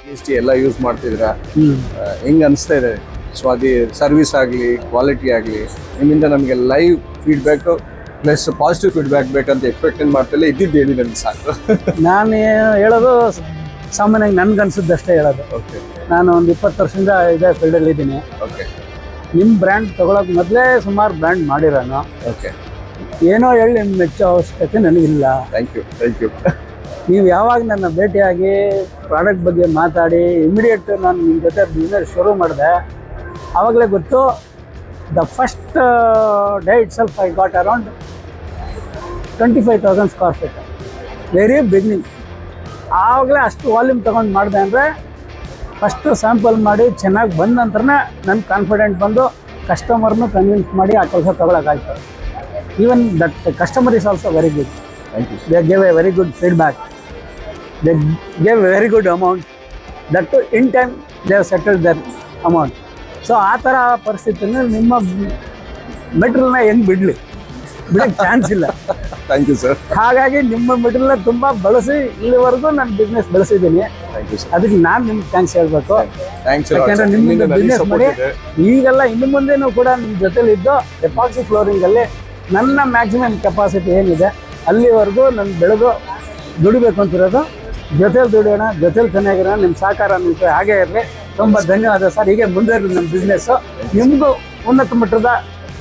GST ಎಲ್ಲ use ಮಾಡ್ತಿದ್ದೀರಾ, ಹೆಂಗ್ ಅನಿಸ್ತಾ ಇದೆ? ಸೊ ಅದು ಸರ್ವಿಸ್ ಆಗಲಿ ಕ್ವಾಲಿಟಿ ಆಗಲಿ ನಿಮ್ಮಿಂದ ನಮಗೆ live feedback plus positive feedback ಬೇಕಂತ ಎಕ್ಸ್ಪೆಕ್ಟೇಷನ್ ಮಾಡ್ತಿಲ್ಲ, ಇದ್ದಿದ್ದು ಹೇಳಿ ನನಗೆ ಸಾಕು. ನಾನು ಹೇಳೋದು ಸಾಮಾನ್ಯವಾಗಿ ನನ್ಗನ್ಸಿದ್ದಷ್ಟೇ ಹೇಳೋದು. ಓಕೆ, ನಾನು ಒಂದು 20 ವರ್ಷದಿಂದ ಇದೇ ಫೀಲ್ಡಲ್ಲಿ ಇದ್ದೀನಿ. ಓಕೆ, ನಿಮ್ಮ ಬ್ರ್ಯಾಂಡ್ ತೊಗೊಳಕ್ಕೆ ಮೊದಲೇ ಸುಮಾರು ಬ್ರ್ಯಾಂಡ್ ಮಾಡಿರೋನು. ಓಕೆ, ಏನೋ ಹೇಳಿ ಮೆಚ್ಚೋ ಅವಶ್ಯಕತೆ ನನಗಿಲ್ಲ. Thank you, thank you. ನೀವು ಯಾವಾಗ ನನ್ನ ಭೇಟಿಯಾಗಿ ಪ್ರಾಡಕ್ಟ್ ಬಗ್ಗೆ ಮಾತಾಡಿ ಇಮಿಡಿಯೇಟ್ ನಾನು ನಿಮ್ಮ ಜೊತೆ ಬಿಸ್ನೆಸ್ ಶುರು ಮಾಡಿದೆ, ಆವಾಗಲೇ ಗೊತ್ತು the first day it self I got around 25,000 square feet very beginning. ಆವಾಗಲೇ ಅಷ್ಟು ವಾಲ್ಯೂಮ್ ತೊಗೊಂಡು ಮಾಡಿದೆ ಅಂದರೆ ಫಸ್ಟು ಸ್ಯಾಂಪಲ್ ಮಾಡಿ ಚೆನ್ನಾಗಿ ಬಂದ ನಂತರನೇ ನನ್ನ ಕಾನ್ಫಿಡೆಂಟ್ ಬಂದು ಕಸ್ಟಮರ್ನು ಕನ್ವಿನ್ಸ್ ಮಾಡಿ ಆ ಕೆಲಸ ತೊಗೊಳಕ್ಕಾಯ್ತು. Even that customer is also very good. Thank you. They gave a very good feedback. They gave a very good amount. That too, in time, they have settled their amount. So ಆ ಥರ ಪರಿಸ್ಥಿತಿನ ನಿಮ್ಮ ಮೆಟೀರಿಯಲ್ನ ಹೆಂಗೆ ಬಿಡಕ್ಕೆ chance ಇಲ್ಲ. Thank you sir. ಹಾಗಾಗಿ ನಿಮ್ಮ ಮೆಟೀರಿಯಲ್ನ ತುಂಬ ಬಳಸಿ ಇಲ್ಲಿವರೆಗೂ ನಾನು ಬಿಸ್ನೆಸ್ ಬೆಳೆಸಿದ್ದೀನಿ. Thank you sir. ಅದಕ್ಕೆ ನಾನು ನಿಮ್ಗೆ ಥ್ಯಾಂಕ್ಸ್ ಹೇಳ್ಬೇಕು. ಥ್ಯಾಂಕ್ಸ್. ಯಾಕೆಂದರೆ ನಿಮ್ಮಿಂದ ಬಿಸ್ನೆಸ್ ಮಾಡಿ ಈಗೆಲ್ಲ ಇನ್ನು ಮುಂದೆನೂ ಕೂಡ ನಿಮ್ಮ ಜೊತೆಲಿದ್ದು ಎಪಾಕ್ಸಿ ಫ್ಲೋರಿಂಗಲ್ಲಿ ನನ್ನ ಮ್ಯಾಕ್ಸಿಮಮ್ ಕೆಪಾಸಿಟಿ ಏನಿದೆ ಅಲ್ಲಿವರೆಗೂ ನನ್ನ ಬೆಳೆದು ದುಡಿಬೇಕು ಅಂತಿರೋದು. ಜೊತೆಲಿ ದುಡಿಯೋಣ, ಜೊತೆಲಿ ಚೆನ್ನಾಗಿರೋಣ. ನಿಮ್ಮ ಸಹಕಾರ ನಿಮಗೆ ಹಾಗೇ ಇರಲಿ. ತುಂಬ ಧನ್ಯವಾದ ಸರ್. ಹೀಗೆ ಮುಂದುವರಿಲಿ ನಮ್ಮ ಬಿಸ್ನೆಸ್ಸು. ನಿಮಗೂ ಉನ್ನತ ಮಟ್ಟದ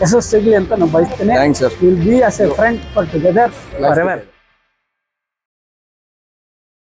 ಯಶಸ್ಸು ಸಿಗಲಿ ಅಂತ ನಾನು ಬಯಸ್ತೀನಿ. Thanks sir. Will be as A friend for together for ever.